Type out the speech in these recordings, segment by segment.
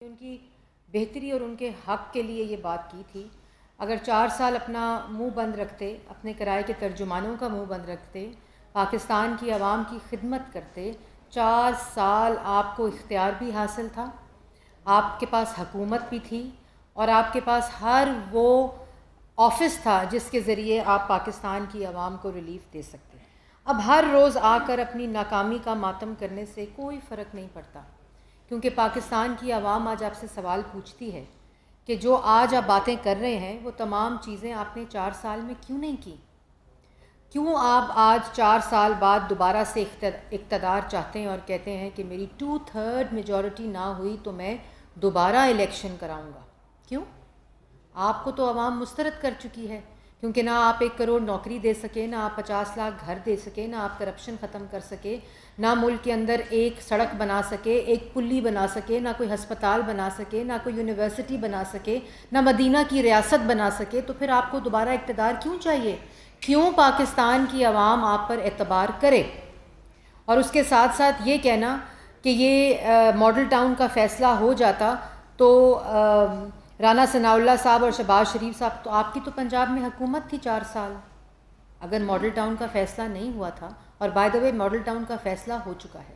ان کی بہتری اور ان کے حق کے لیے یہ بات کی تھی. اگر 4 سال اپنا منہ بند رکھتے، اپنے کرائے کے ترجمانوں کا منہ بند رکھتے، پاکستان کی عوام کی خدمت کرتے، 4 سال آپ کو اختیار بھی حاصل تھا، آپ کے پاس حکومت بھی تھی، اور آپ کے پاس ہر وہ آفس تھا جس کے ذریعے آپ پاکستان کی عوام کو ریلیف دے سکتے. اب ہر روز آ کر اپنی ناکامی کا ماتم کرنے سے کوئی فرق نہیں پڑتا، کیونکہ پاکستان کی عوام آج آپ سے سوال پوچھتی ہے کہ جو آج آپ باتیں کر رہے ہیں وہ تمام چیزیں آپ نے 4 سال میں کیوں نہیں کی؟ کیوں آپ آج 4 سال بعد دوبارہ سے اقتدار چاہتے ہیں اور کہتے ہیں کہ میری 2/3 میجورٹی نہ ہوئی تو میں دوبارہ الیکشن کراؤں گا؟ کیوں؟ آپ کو تو عوام مسترد کر چکی ہے، کیونکہ نہ آپ 1 کروڑ نوکری دے سکے، نہ آپ 50 لاکھ گھر دے سکے، نہ آپ کرپشن ختم کر سکے، نہ ملک کے اندر ایک سڑک بنا سکے، ایک پلی بنا سکے، نہ کوئی ہسپتال بنا سکے، نہ کوئی یونیورسٹی بنا سکے، نہ مدینہ کی ریاست بنا سکے. تو پھر آپ کو دوبارہ اقتدار کیوں چاہیے؟ کیوں پاکستان کی عوام آپ پر اعتبار کرے؟ اور اس کے ساتھ ساتھ یہ کہنا کہ یہ ماڈل ٹاؤن کا فیصلہ ہو جاتا تو رانا ثناء اللہ صاحب اور شہباز شریف صاحب، تو آپ کی تو پنجاب میں حکومت تھی 4 سال. اگر ماڈل ٹاؤن کا فیصلہ نہیں ہوا تھا، اور by the way model town کا فیصلہ ہو چکا ہے،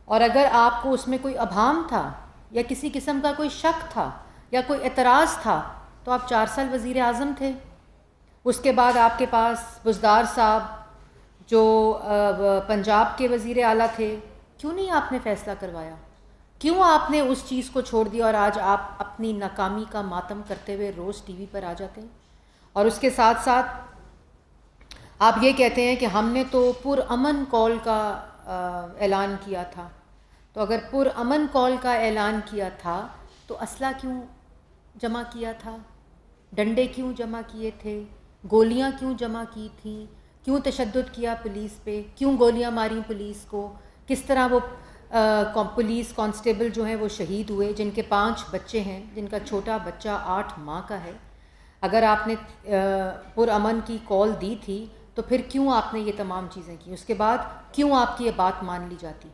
اور اگر آپ کو اس میں کوئی ابہام تھا یا کسی قسم کا کوئی شک تھا یا کوئی اعتراض تھا تو آپ 4 سال وزیر اعظم تھے. اس کے بعد آپ کے پاس بزدار صاحب جو پنجاب کے وزیر اعلیٰ تھے، کیوں نہیں آپ نے فیصلہ کروایا؟ کیوں آپ نے اس چیز کو چھوڑ دیا اور آج آپ اپنی ناکامی کا ماتم کرتے ہوئے روز ٹی وی پر آ جاتے ہیں؟ اور اس کے ساتھ ساتھ آپ یہ کہتے ہیں کہ ہم نے تو پرامن کال کا اعلان کیا تھا. تو اگر پرامن کال کا اعلان کیا تھا تو اسلحہ کیوں جمع کیا تھا؟ ڈنڈے کیوں جمع کیے تھے؟ گولیاں کیوں جمع کی تھیں؟ کیوں تشدد کیا پولیس پہ؟ کیوں گولیاں ماری پولیس کو؟ کس طرح وہ پولیس کانسٹیبل جو ہیں وہ شہید ہوئے، جن کے 5 بچے ہیں، جن کا چھوٹا بچہ 8 ماہ کا ہے؟ اگر آپ نے پرامن کی کال دی تھی تو پھر کیوں آپ نے یہ تمام چیزیں کی؟ اس کے بعد کیوں آپ کی یہ بات مان لی جاتی؟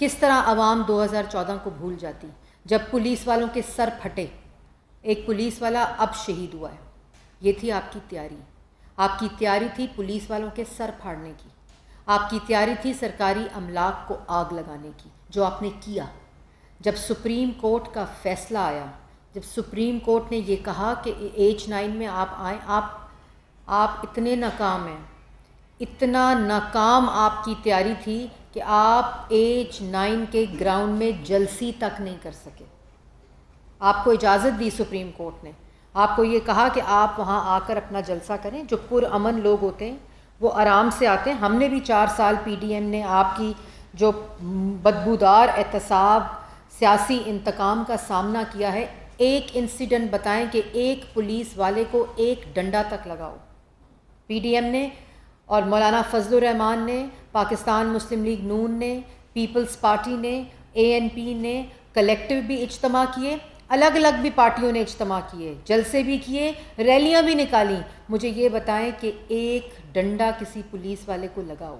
کس طرح عوام 2014 کو بھول جاتی جب پولیس والوں کے سر پھٹے؟ ایک پولیس والا اب شہید ہوا ہے. یہ تھی آپ کی تیاری. آپ کی تیاری تھی پولیس والوں کے سر پھاڑنے کی. آپ کی تیاری تھی سرکاری املاک کو آگ لگانے کی، جو آپ نے کیا. جب سپریم کورٹ کا فیصلہ آیا، جب سپریم کورٹ نے یہ کہا کہ ایج 9 میں آپ آئیں، آپ اتنے ناکام ہیں، اتنا ناکام آپ کی تیاری تھی کہ آپ ایج 9 کے گراؤنڈ میں جلسی تک نہیں کر سکے. آپ کو اجازت دی سپریم کورٹ نے، آپ کو یہ کہا کہ آپ وہاں آ کر اپنا جلسہ کریں. جو پرامن لوگ ہوتے ہیں وہ آرام سے آتے ہیں. ہم نے بھی 4 سال پی ڈی ایم نے آپ کی جو بدبودار احتساب، سیاسی انتقام کا سامنا کیا ہے. ایک انسیڈنٹ بتائیں کہ ایک پولیس والے کو ایک ڈنڈا تک لگاؤ. پی ڈی ایم نے اور مولانا فضل الرحمان نے، پاکستان مسلم لیگ نون نے، پیپلز پارٹی نے، اے این پی نے کلیکٹیو بھی اجتماع کیے، الگ الگ بھی پارٹیوں نے اجتماع کیے، جلسے بھی کیے، ریلیاں بھی نکالیں. مجھے یہ بتائیں کہ ایک ڈنڈا کسی پولیس والے کو لگاؤ،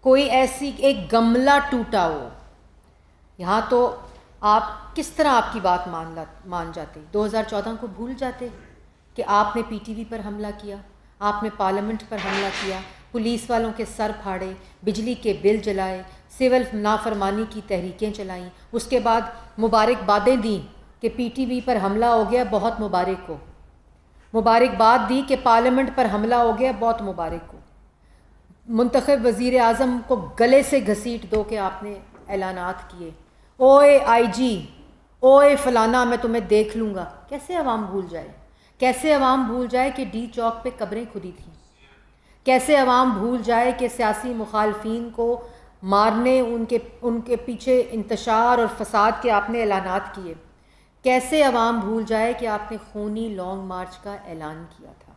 کوئی ایسی ایک گملہ ٹوٹا ہو. یہاں تو آپ کس طرح آپ کی بات مان جاتے؟ 2014 کو بھول جاتے کہ آپ نے پی ٹی وی پر حملہ کیا، آپ نے پارلیمنٹ پر حملہ کیا، پولیس والوں کے سر پھاڑے، بجلی کے بل جلائے، سول نافرمانی کی تحریکیں چلائیں. اس کے بعد مبارکبادیں دیں کہ پی ٹی وی پر حملہ ہو گیا، بہت مبارک ہو. مبارکباد دی کہ پارلیمنٹ پر حملہ ہو گیا، بہت مبارک ہو. منتخب وزیر اعظم کو گلے سے گھسیٹ دو کہ آپ نے اعلانات کیے، اوئے آئی جی، اوئے فلانا، میں تمہیں دیکھ لوں گا. کیسے عوام بھول جائے؟ کیسے عوام بھول جائے کہ ڈی چوک پہ قبریں کھدی تھیں؟ کیسے عوام بھول جائے کہ سیاسی مخالفین کو مارنے، ان کے پیچھے انتشار اور فساد کے آپ نے اعلانات کیے؟ کیسے عوام بھول جائے کہ آپ نے خونی لانگ مارچ کا اعلان کیا تھا؟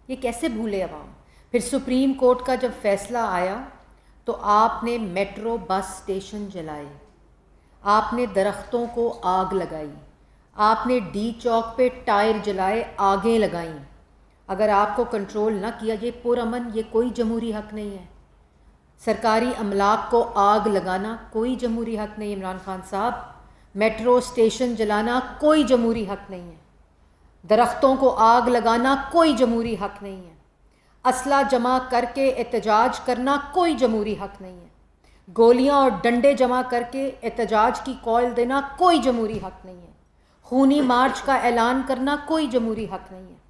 یہ کیسے بھولے عوام؟ پھر سپریم کورٹ کا جب فیصلہ آیا تو آپ نے میٹرو بس اسٹیشن جلائے، آپ نے درختوں کو آگ لگائی، آپ نے ڈی چوک پہ ٹائر جلائے، آگیں لگائیں. اگر آپ کو کنٹرول نہ کیا، یہ پرامن، یہ کوئی جمہوری حق نہیں ہے. سرکاری املاک کو آگ لگانا کوئی جمہوری حق نہیں. عمران خان صاحب، میٹرو اسٹیشن جلانا کوئی جمہوری حق نہیں ہے، درختوں کو آگ لگانا کوئی جمہوری حق نہیں ہے، اسلحہ جمع کر کے احتجاج کرنا کوئی جمہوری حق نہیں ہے، گولیاں اور ڈنڈے جمع کر کے احتجاج کی کال دینا کوئی جمہوری حق نہیں ہے، خونی مارچ کا اعلان کرنا کوئی جمہوری حق نہیں ہے،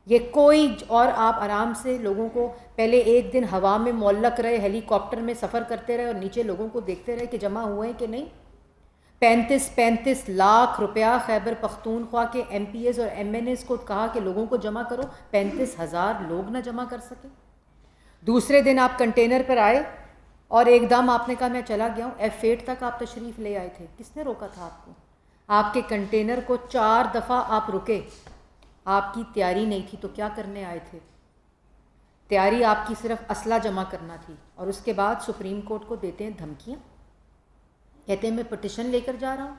یہ کوئی. اور آپ آرام سے لوگوں کو پہلے ایک دن ہوا میں معلق رہے، ہیلی کاپٹر میں سفر کرتے رہے اور نیچے لوگوں کو دیکھتے رہے کہ جمع ہوئے ہیں کہ نہیں. 35 لاکھ روپیہ خیبر پختونخوا کے ایم پی ایز اور ایم این ایز کو کہا کہ لوگوں کو جمع کرو، 35,000 لوگ نہ جمع کر سکے. دوسرے دن آپ کنٹینر پر آئے اور ایک دم آپ نے کہا میں چلا گیا ہوں. F8 تک آپ تشریف لے آئے تھے، کس نے روکا تھا آپ کو؟ آپ کے کنٹینر کو 4 دفعہ آپ رکے. آپ کی تیاری نہیں تھی تو کیا کرنے آئے تھے؟ تیاری آپ کی صرف اسلحہ جمع کرنا تھی. اور اس کے بعد سپریم کورٹ کو دیتے ہیں دھمکیاں، کہتے ہیں میں پٹیشن لے کر جا رہا ہوں،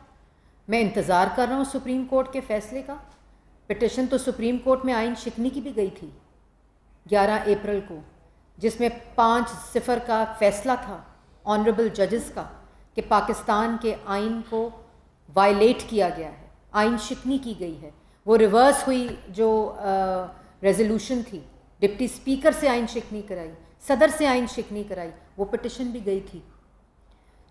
میں انتظار کر رہا ہوں سپریم کورٹ کے فیصلے کا. پٹیشن تو سپریم کورٹ میں آئین شکنی کی بھی گئی تھی 11 اپریل کو، جس میں 5-0 کا فیصلہ تھا آنریبل ججز کا کہ پاکستان کے آئین کو وائلیٹ کیا گیا ہے، آئین شکنی کی گئی ہے. وہ ریورس ہوئی جو ریزولوشن تھی، ڈپٹی اسپیکر سے آئین شکنی کرائی، صدر سے آئین شکنی کرائی، وہ پٹیشن بھی گئی تھی.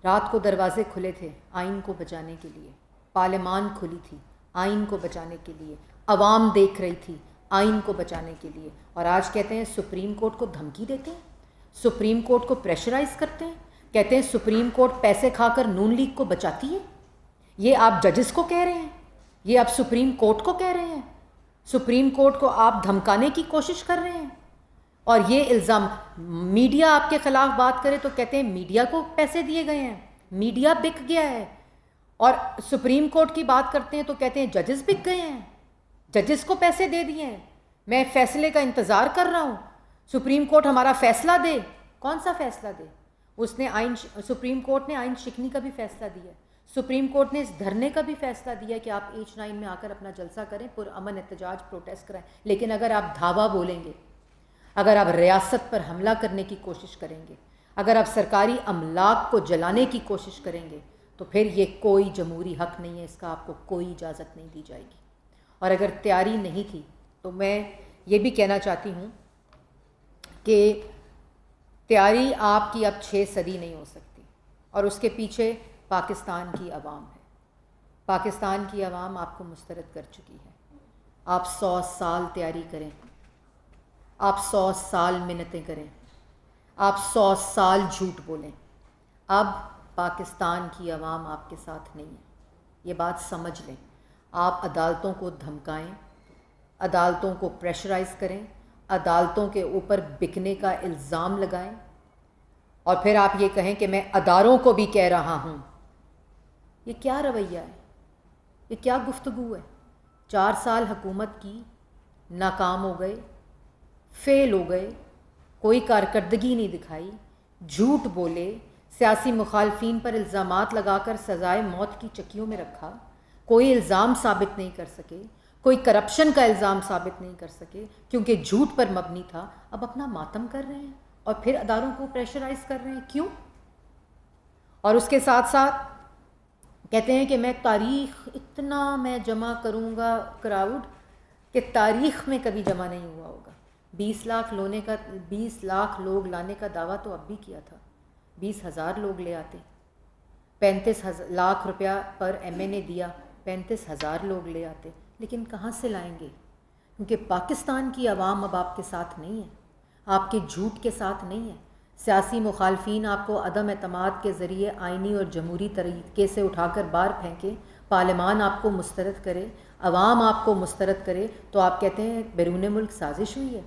رات کو دروازے کھلے تھے آئین کو بچانے کے لیے، پارلیمان کھلی تھی آئین کو بچانے کے لیے، عوام دیکھ رہی تھی آئین کو بچانے کے لیے. اور آج کہتے ہیں سپریم کورٹ کو دھمکی دیتے ہیں، سپریم کورٹ کو پریشرائز کرتے ہیں، کہتے ہیں سپریم کورٹ پیسے کھا کر نون لیگ کو بچاتی ہے. یہ آپ ججز کو کہہ رہے ہیں، یہ آپ سپریم کورٹ کو کہہ رہے ہیں، سپریم کورٹ کو آپ دھمکانے کی کوشش کر رہے ہیں. اور یہ الزام میڈیا آپ کے خلاف بات کرے تو کہتے ہیں میڈیا کو پیسے دیے گئے ہیں، میڈیا بک گیا ہے. اور سپریم کورٹ کی بات کرتے ہیں تو کہتے ہیں ججز بک گئے ہیں، ججز کو پیسے دے دیے ہیں، میں فیصلے کا انتظار کر رہا ہوں، سپریم کورٹ ہمارا فیصلہ دے. کون سا فیصلہ دے؟ اس نے سپریم کورٹ نے آئین شکنی کا بھی فیصلہ دیا ہے، سپریم کورٹ نے اس دھرنے کا بھی فیصلہ دیا کہ آپ H9 میں آ کر اپنا جلسہ کریں، پرامن احتجاج پروٹیسٹ کرائیں. لیکن اگر آپ دھاوا بولیں گے، اگر آپ ریاست پر حملہ کرنے کی کوشش کریں گے، اگر آپ سرکاری املاک کو جلانے کی کوشش کریں گے تو پھر یہ کوئی جمہوری حق نہیں ہے، اس کا آپ کو کوئی اجازت نہیں دی جائے گی. اور اگر تیاری نہیں تھی تو میں یہ بھی کہنا چاہتی ہوں کہ تیاری آپ کی اب 6 صدی نہیں ہو سکتی، اور اس کے پیچھے پاکستان کی عوام ہے. پاکستان کی عوام آپ کو مسترد کر چکی ہے. آپ 100 سال تیاری کریں، آپ 100 سال منتیں کریں، آپ 100 سال جھوٹ بولیں، اب پاکستان کی عوام آپ کے ساتھ نہیں ہے. یہ بات سمجھ لیں. آپ عدالتوں کو دھمکائیں، عدالتوں کو پریشرائز کریں، عدالتوں کے اوپر بکنے کا الزام لگائیں، اور پھر آپ یہ کہیں کہ میں اداروں کو بھی کہہ رہا ہوں. یہ کیا رویہ ہے؟ یہ کیا گفتگو ہے؟ 4 سال حکومت کی، ناکام ہو گئے، فیل ہو گئے، کوئی کارکردگی نہیں دکھائی، جھوٹ بولے، سیاسی مخالفین پر الزامات لگا کر سزائے موت کی چکیوں میں رکھا، کوئی الزام ثابت نہیں کر سکے، کوئی کرپشن کا الزام ثابت نہیں کر سکے کیونکہ جھوٹ پر مبنی تھا. اب اپنا ماتم کر رہے ہیں اور پھر اداروں کو پریشرائز کر رہے ہیں. کیوں؟ اور اس کے ساتھ ساتھ کہتے ہیں کہ میں تاریخ اتنا میں جمع کروں گا کراؤڈ کہ تاریخ میں کبھی جمع نہیں ہوا ہوگا. 20 لاکھ لوگ لانے کا دعویٰ تو اب بھی کیا تھا، 20,000 لوگ لے آتے. 35 لاکھ روپیہ پر ایم این اے دیا، 35,000 لوگ لے آتے. لیکن کہاں سے لائیں گے؟ کیونکہ پاکستان کی عوام اب آپ کے ساتھ نہیں ہے، آپ کے جھوٹ کے ساتھ نہیں ہے. سیاسی مخالفین آپ کو عدم اعتماد کے ذریعے آئینی اور جمہوری طریقے سے اٹھا کر باہر پھینکے، پارلیمان آپ کو مسترد کرے، عوام آپ کو مسترد کرے تو آپ کہتے ہیں بیرون ملک سازش ہوئی ہے.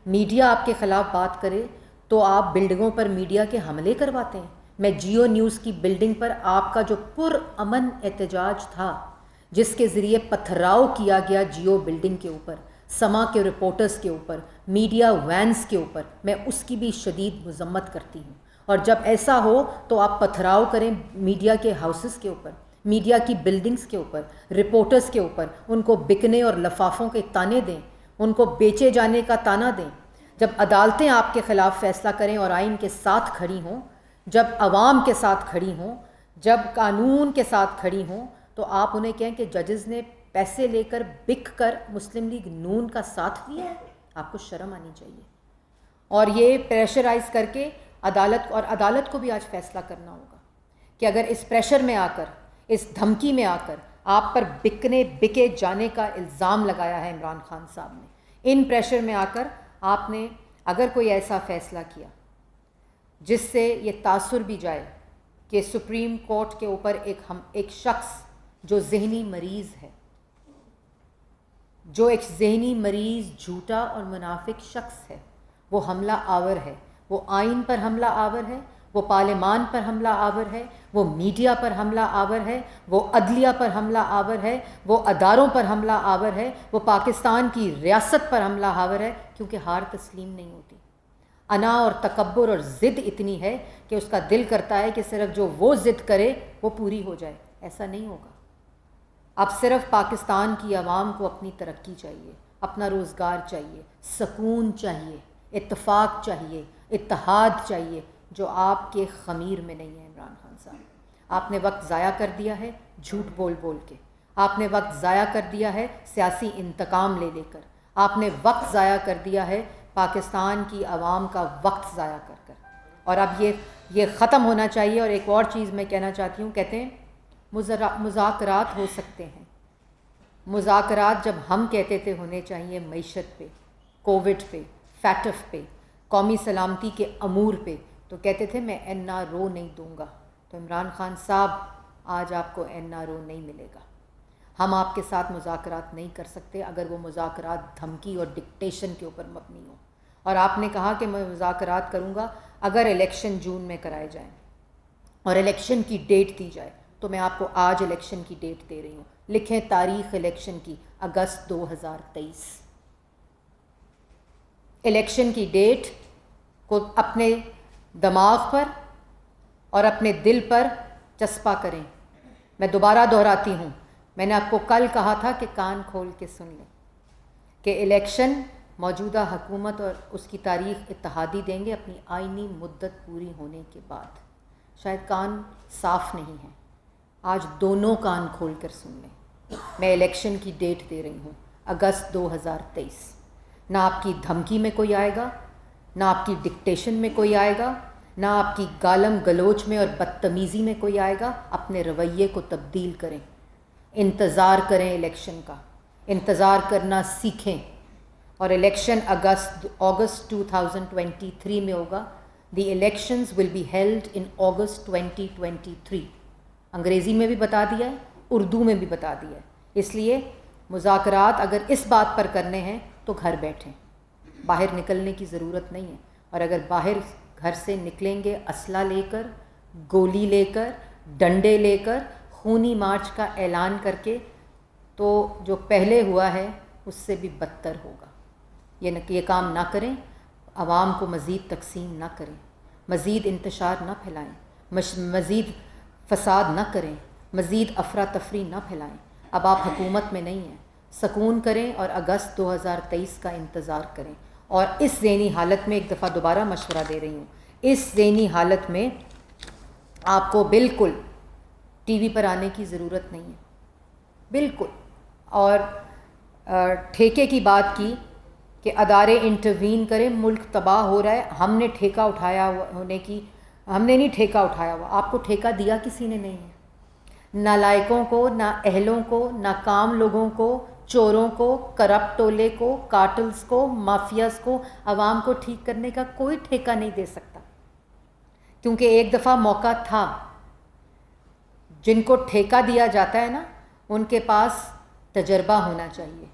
میڈیا آپ کے خلاف بات کرے تو آپ بلڈنگوں پر میڈیا کے حملے کرواتے ہیں. میں جیو نیوز کی بلڈنگ پر آپ کا جو پرامن احتجاج تھا، جس کے ذریعے پتھراؤ کیا گیا جیو بلڈنگ کے اوپر، سما کے رپورٹرز کے اوپر، میڈیا وینز کے اوپر، میں اس کی بھی شدید مذمت کرتی ہوں. اور جب ایسا ہو تو آپ پتھراؤ کریں میڈیا کے ہاؤسز کے اوپر، میڈیا کی بلڈنگز کے اوپر، رپورٹرز کے اوپر، ان کو بکنے اور لفافوں کے تانے دیں، ان کو بیچے جانے کا تانا دیں. جب عدالتیں آپ کے خلاف فیصلہ کریں اور آئین کے ساتھ کھڑی ہوں، جب عوام کے ساتھ کھڑی ہوں، جب قانون کے ساتھ کھڑی ہوں تو آپ انہیں کہیں کہ ججز نے پیسے لے کر بک کر مسلم لیگ نون کا ساتھ دیا ہے. آپ کو شرم آنی چاہیے. اور یہ پریشرائز کر کے عدالت کو بھی آج فیصلہ کرنا ہوگا کہ اگر اس پریشر میں آ کر، اس دھمکی میں آ کر آپ پر بکے جانے کا الزام لگایا ہے عمران خان صاحب نے، ان پریشر میں آ کر آپ نے اگر کوئی ایسا فیصلہ کیا جس سے یہ تاثر بھی جائے کہ سپریم کورٹ کے اوپر ایک شخص جو ذہنی مریض ہے، جو ایک ذہنی مریض جھوٹا اور منافق شخص ہے، وہ حملہ آور ہے، وہ آئین پر حملہ آور ہے، وہ پارلیمان پر حملہ آور ہے، وہ میڈیا پر حملہ آور ہے، وہ عدلیہ پر حملہ آور ہے، وہ اداروں پر حملہ آور ہے، وہ پاکستان کی ریاست پر حملہ آور ہے، کیونکہ ہار تسلیم نہیں ہوتی. انا اور تکبر اور ضد اتنی ہے کہ اس کا دل کرتا ہے کہ صرف جو وہ ضد کرے وہ پوری ہو جائے. ایسا نہیں ہوگا. اب صرف پاکستان کی عوام کو اپنی ترقی چاہیے، اپنا روزگار چاہیے، سکون چاہیے، اتفاق چاہیے، اتحاد چاہیے، جو آپ کے خمیر میں نہیں ہے. عمران خان صاحب، آپ نے وقت ضائع کر دیا ہے جھوٹ بول بول کے، آپ نے وقت ضائع کر دیا ہے سیاسی انتقام لے لے کر، آپ نے وقت ضائع کر دیا ہے پاکستان کی عوام کا وقت ضائع کر کر. اور اب یہ ختم ہونا چاہیے. اور ایک اور چیز میں کہنا چاہتی ہوں، کہتے ہیں مذاکرات ہو سکتے ہیں. مذاکرات جب ہم کہتے تھے ہونے چاہیے معیشت پہ، کووڈ پہ، فیٹف پہ، قومی سلامتی کے امور پہ، تو کہتے تھے میں NRO نہیں دوں گا. تو عمران خان صاحب، آج آپ کو NRO نہیں ملے گا. ہم آپ کے ساتھ مذاکرات نہیں کر سکتے اگر وہ مذاکرات دھمکی اور ڈکٹیشن کے اوپر مبنی ہوں. اور آپ نے کہا کہ میں مذاکرات کروں گا اگر الیکشن جون میں کرائے جائیں اور الیکشن کی ڈیٹ دی جائے. تو میں آپ کو آج الیکشن کی ڈیٹ دے رہی ہوں. لکھیں تاریخ الیکشن کی، اگست 2023. الیکشن کی ڈیٹ کو اپنے دماغ پر اور اپنے دل پر چسپاں کریں. میں دوبارہ دہراتی ہوں، میں نے آپ کو کل کہا تھا کہ کان کھول کے سن لیں کہ الیکشن موجودہ حکومت اور اس کی تاریخ اتحادی دیں گے اپنی آئینی مدت پوری ہونے کے بعد. شاید کان صاف نہیں ہیں، آج دونوں کان کھول کر سن لیں. میں الیکشن کی ڈیٹ دے رہی ہوں، اگست 2023. نہ آپ کی دھمکی میں کوئی آئے گا، نہ آپ کی ڈکٹیشن میں کوئی آئے گا، نہ آپ کی گالم گلوچ میں اور بدتمیزی میں کوئی آئے گا. اپنے رویے کو تبدیل کریں، انتظار کریں الیکشن کا، انتظار کرنا سیکھیں. اور الیکشن اگست 2023 میں ہوگا. The elections will be held in August 2023. انگریزی میں بھی بتا دیا ہے، اردو میں بھی بتا دیا ہے. اس لیے مذاکرات اگر اس بات پر کرنے ہیں تو گھر بیٹھیں، باہر نکلنے کی ضرورت نہیں ہے. اور اگر باہر گھر سے نکلیں گے اسلحہ لے کر، گولی لے کر، ڈنڈے لے کر، خونی مارچ کا اعلان کر کے، تو جو پہلے ہوا ہے اس سے بھی بدتر ہوگا. یہ کام نہ کریں. عوام کو مزید تقسیم نہ کریں، مزید انتشار نہ پھیلائیں، مزید فساد نہ کریں، مزید افراتفری نہ پھیلائیں. اب آپ حکومت میں نہیں ہیں. سکون کریں اور اگست 2023 کا انتظار کریں. اور اس ذہنی حالت میں ایک دفعہ دوبارہ مشورہ دے رہی ہوں، اس ذہنی حالت میں آپ کو بالکل ٹی وی پر آنے کی ضرورت نہیں ہے، بالکل. اور ٹھیکے کی بات کی کہ ادارے انٹروین کریں، ملک تباہ ہو رہا ہے، ہم نے ٹھیکہ اٹھایا ہونے کی، ہم نے نہیں ٹھیکہ اٹھایا ہوا. آپ کو ٹھیکہ دیا کسی نے نہیں ہے. نالائقوں کو، نہ اہلوں کو، نہ کام لوگوں کو، چوروں کو، کرپٹ ٹولے کو، کارٹلز کو، مافیاز کو عوام کو ٹھیک کرنے کا کوئی ٹھیکہ نہیں دے سکتا. کیونکہ ایک دفعہ موقع تھا. جن کو ٹھیکہ دیا جاتا ہے نا، ان کے پاس تجربہ ہونا چاہیے،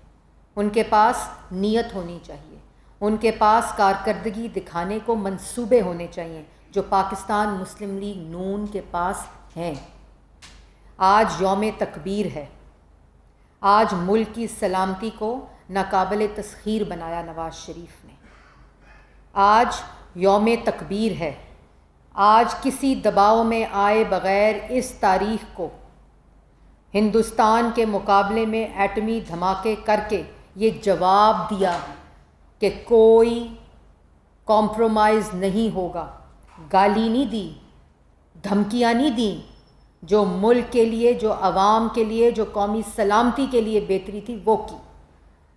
ان کے پاس نیت ہونی چاہیے، ان کے پاس کارکردگی دکھانے کو منصوبے ہونے چاہیے، جو پاکستان مسلم لیگ نون کے پاس ہیں. آج یوم تکبیر ہے. آج ملک کی سلامتی کو ناقابل تسخیر بنایا نواز شریف نے. آج یوم تکبیر ہے. آج کسی دباؤ میں آئے بغیر اس تاریخ کو ہندوستان کے مقابلے میں ایٹمی دھماکے کر کے یہ جواب دیا کہ کوئی کمپرومائز نہیں ہوگا. گالی نہیں دی، دھمکیاں نہیں دیں، جو ملک کے لیے، جو عوام کے لیے، جو قومی سلامتی کے لیے بہتری تھی وہ کی۔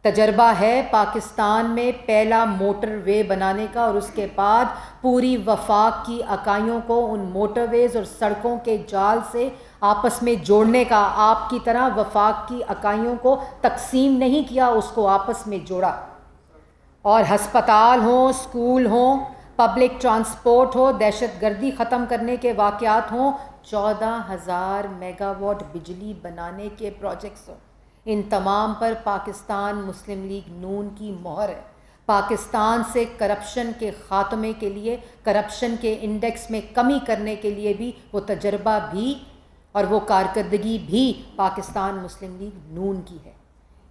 تجربہ ہے پاکستان میں پہلا موٹر وے بنانے کا، اور اس کے بعد پوری وفاق کی اکائیوں کو ان موٹر ویز اور سڑکوں کے جال سے آپس میں جوڑنے کا۔ آپ کی طرح وفاق کی اکائیوں کو تقسیم نہیں کیا، اس کو آپس میں جوڑا۔ اور ہسپتال ہوں، اسکول ہوں، پبلک ٹرانسپورٹ ہو، دہشت گردی ختم کرنے کے واقعات ہوں، 14,000 میگا واٹ بجلی بنانے کے پروجیکٹس ہوں، ان تمام پر پاکستان مسلم لیگ نون کی مہر ہے۔ پاکستان سے کرپشن کے خاتمے کے لیے، کرپشن کے انڈیکس میں کمی کرنے کے لیے بھی وہ تجربہ بھی اور وہ کارکردگی بھی پاکستان مسلم لیگ نون کی ہے۔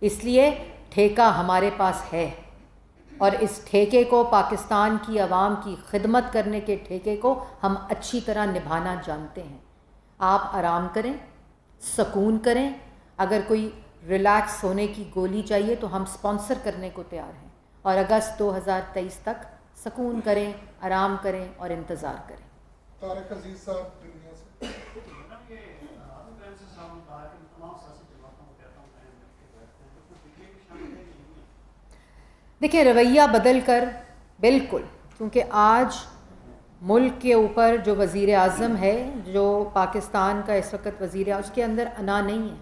اس لیے ٹھیکہ ہمارے پاس ہے، اور اس ٹھیکے کو، پاکستان کی عوام کی خدمت کرنے کے ٹھیکے کو ہم اچھی طرح نبھانا جانتے ہیں۔ آپ آرام کریں، سکون کریں۔ اگر کوئی ریلیکس ہونے کی گولی چاہیے تو ہم سپانسر کرنے کو تیار ہیں، اور اگست 2023 تک سکون کریں، آرام کریں اور انتظار کریں۔ طارق عزیز صاحب دنیا سے۔ دیکھیں، رویہ بدل کر بالکل، کیونکہ آج ملک کے اوپر جو وزیر اعظم ہے، جو پاکستان کا اس وقت وزیر ہے، اس کے اندر انا نہیں ہے،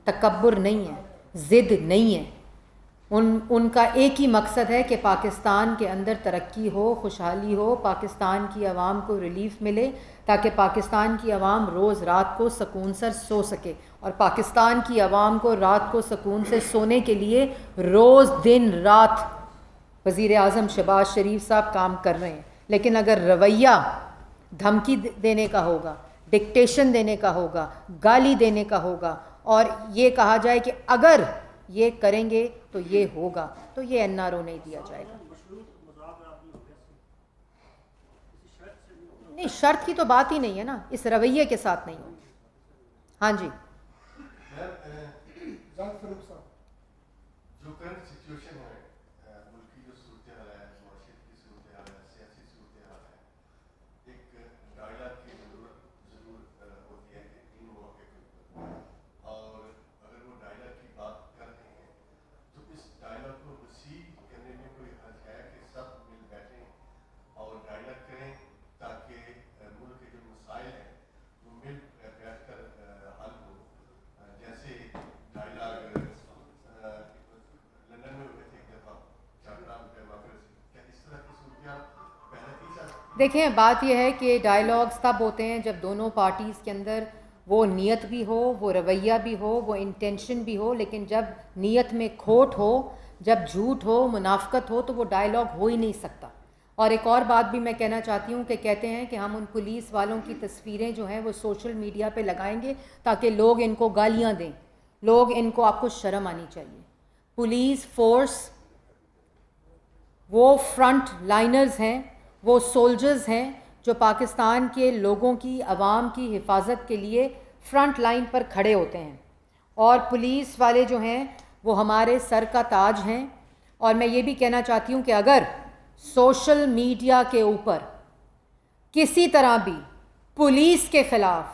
تکبر نہیں ہے، ضد نہیں ہے۔ ان کا ایک ہی مقصد ہے کہ پاکستان کے اندر ترقی ہو، خوشحالی ہو، پاکستان کی عوام کو ریلیف ملے، تاکہ پاکستان کی عوام روز رات کو سکون سے سو سکے۔ اور پاکستان کی عوام کو رات کو سکون سے سونے کے لیے روز دن رات وزیر اعظم شہباز شریف صاحب کام کر رہے ہیں۔ لیکن اگر رویہ دھمکی دینے کا ہوگا، ڈکٹیشن دینے کا ہوگا، گالی دینے کا ہوگا، اور یہ کہا جائے کہ اگر یہ کریں گے تو یہ ہوگا، تو یہ این آر او نہیں دیا جائے گا۔ نہیں، شرط کی تو بات ہی نہیں ہے نا، اس رویے کے ساتھ نہیں ہوگی۔ ہاں جی، جو کرنٹ سچویشن ہے، ملک کی جو صورتحال ہے، معاشرت کی صورتحال ہے، سیاسی صورتحال ہے، ایک ڈائلاگ کی ضرور ہوتی ہے کہ ان موقع کے اوپر، اور اگر وہ ڈائلاگ کی بات کر رہے ہیں تو اس ڈائلاگ کو وسیع کرنے میں کوئی حرج ہے کہ سب مل بیٹھیں اور ڈائلاگ کریں، تاکہ ملک کے جو مسائل ہیں وہ مل بیٹھ کر حل ہو۔ جیسے ڈائلاگ لندن میں ہوئے تھے ایک دفعہ، کیا اس طرح کی صورتحال پہلے کی جا سکتی؟ دیکھیں، بات یہ ہے کہ ڈائلاگز تب ہوتے ہیں جب دونوں پارٹیز کے اندر وہ نیت بھی ہو، وہ رویہ بھی ہو، وہ انٹینشن بھی ہو، لیکن جب نیت میں کھوٹ ہو، جب جھوٹ ہو، منافقت ہو، تو وہ ڈائلاگ ہو ہی نہیں سکتا۔ اور ایک اور بات بھی میں کہنا چاہتی ہوں کہ کہتے ہیں کہ ہم ان پولیس والوں کی تصویریں جو ہیں وہ سوشل میڈیا پہ لگائیں گے تاکہ لوگ ان کو گالیاں دیں، لوگ ان کو، آپ کو شرم آنی چاہیے۔ پولیس فورس وہ فرنٹ لائنرز ہیں، وہ سولجرز ہیں جو پاکستان کے لوگوں کی، عوام کی حفاظت کے لیے فرنٹ لائن پر کھڑے ہوتے ہیں، اور پولیس والے جو ہیں وہ ہمارے سر کا تاج ہیں۔ اور میں یہ بھی کہنا چاہتی ہوں کہ اگر سوشل میڈیا کے اوپر کسی طرح بھی پولیس کے خلاف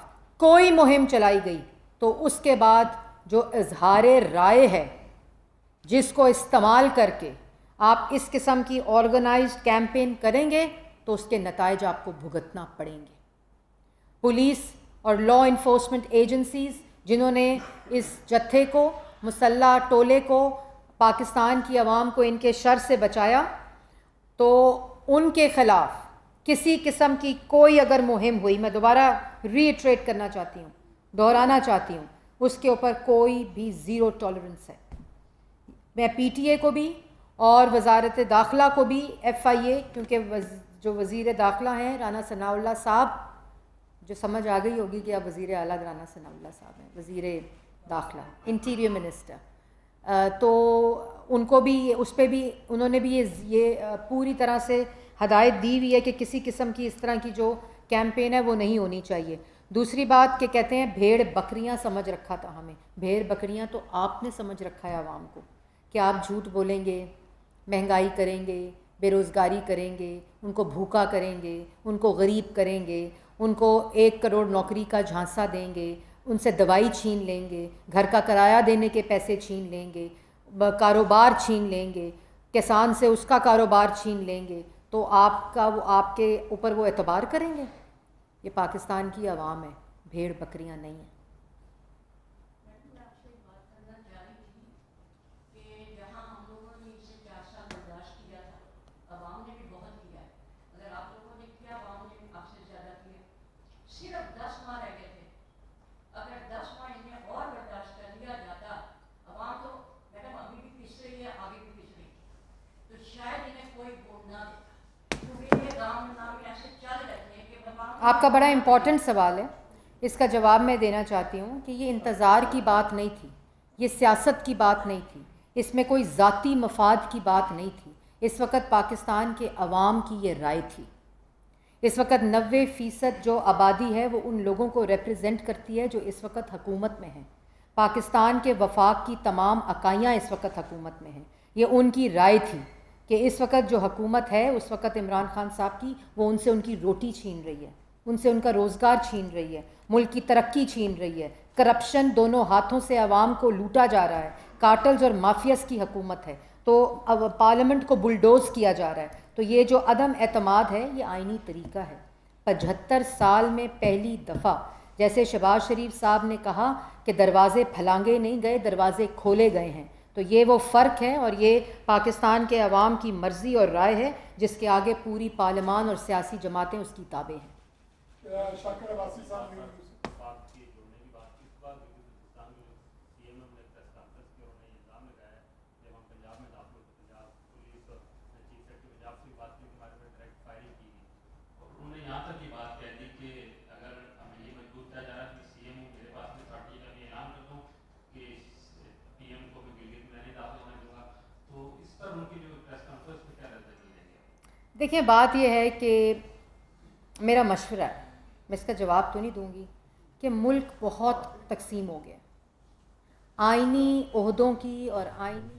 کوئی مہم چلائی گئی تو اس کے بعد جو اظہار رائے ہے، جس کو استعمال کر کے آپ اس قسم کی آرگنائزڈ کیمپین کریں گے تو اس کے نتائج آپ کو بھگتنا پڑیں گے۔ پولیس اور لا انفورسمنٹ ایجنسیز جنہوں نے اس جتھے کو، مسلح ٹولے کو، پاکستان کی عوام کو ان کے شر سے بچایا، تو ان کے خلاف کسی قسم کی کوئی اگر مہم ہوئی، میں دوبارہ ری ایٹریٹ کرنا چاہتی ہوں، دہرانا چاہتی ہوں، اس کے اوپر کوئی بھی زیرو ٹالرنس ہے۔ میں پی ٹی اے کو بھی اور وزارت داخلہ کو بھی، ایف آئی اے، کیونکہ جو وزیر داخلہ ہیں رانا ثناء اللہ صاحب، جو سمجھ آ گئی ہوگی کہ اب وزیر اعلیٰ رانا ثناء اللہ صاحب ہیں، وزیر داخلہ، انٹیریئر منسٹر، تو ان کو بھی، اس پہ بھی انہوں نے بھی یہ پوری طرح سے ہدایت دی ہوئی ہے کہ کسی قسم کی اس طرح کی جو کیمپین ہے وہ نہیں ہونی چاہیے۔ دوسری بات کہ کہتے ہیں بھیڑ بکریاں سمجھ رکھا تھا ہمیں، بھیڑ بکریاں تو آپ نے سمجھ رکھا ہے عوام کو، کہ آپ جھوٹ بولیں گے، مہنگائی کریں گے، بے روزگاری کریں گے، ان کو بھوکا کریں گے، ان کو غریب کریں گے، ان کو 1 کروڑ نوکری کا جھانسا دیں گے، ان سے دوائی چھین لیں گے، گھر کا کرایہ دینے کے پیسے چھین لیں گے، کاروبار چھین لیں گے، کسان سے اس کا کاروبار چھین لیں گے، تو آپ کے اوپر وہ اعتبار کریں گے؟ یہ پاکستان کی عوام ہے، بھیڑ بکریاں نہیں ہیں۔ صرف 10 ماہ رہ گئے تھے، اگر 10 ماہ انہیں اور برداشت کر لیا جاتا، عوام تو میڈم ابھی بھی پس رہی ہے، آگے بھی پس رہی ہے، تو شاید انہیں کوئی ووٹ نہ دے، کیونکہ یہ گاؤں نام ایسے چل رہتے ہیں کہ آپ کا بڑا امپورٹنٹ سوال ہے، اس کا جواب میں دینا چاہتی ہوں کہ یہ انتظار کی بات نہیں تھی، یہ سیاست کی بات نہیں تھی، اس میں کوئی ذاتی مفاد کی بات نہیں تھی، اس وقت پاکستان کے عوام کی یہ رائے تھی۔ اس وقت 90% جو آبادی ہے وہ ان لوگوں کو ریپریزنٹ کرتی ہے جو اس وقت حکومت میں ہیں۔ پاکستان کے وفاق کی تمام اکائیاں اس وقت حکومت میں ہیں، یہ ان کی رائے تھی کہ اس وقت جو حکومت ہے اس وقت عمران خان صاحب کی، وہ ان سے ان کی روٹی چھین رہی ہے، ان سے ان کا روزگار چھین رہی ہے، ملک کی ترقی چھین رہی ہے، کرپشن دونوں ہاتھوں سے عوام کو لوٹا جا رہا ہے، کارٹلز اور مافیاز کی حکومت ہے، تو اب پارلیمنٹ کو بلڈوز کیا جا رہا ہے۔ تو یہ جو عدم اعتماد ہے یہ آئینی طریقہ ہے۔ 75 سال میں پہلی دفعہ، جیسے شہباز شریف صاحب نے کہا کہ دروازے پھلانگے نہیں گئے، دروازے کھولے گئے ہیں، تو یہ وہ فرق ہے، اور یہ پاکستان کے عوام کی مرضی اور رائے ہے جس کے آگے پوری پارلیمان اور سیاسی جماعتیں اس کی تابع ہیں۔ شاکر عباسی صاحب نے یہاں تک یہ بات کہہ دی کہ اگر ہمیں یہ مجبور کیا جا رہا ہے کہ سی ایم میرے پاس میں پارٹی کا بھی اعلان کر دوں کہ پی ایم کو میں گلگت میں نہیں داخل ہونے دوں گا، تو اس پر ان کی جو پریس کانفرنس میں کیا رد عمل دیں گے؟ دیکھیں بات یہ ہے کہ میرا مشورہ ہے، میں اس کا جواب تو نہیں دوں گی، کہ ملک بہت تقسیم ہو گیا، آئینی عہدوں کی اور آئینی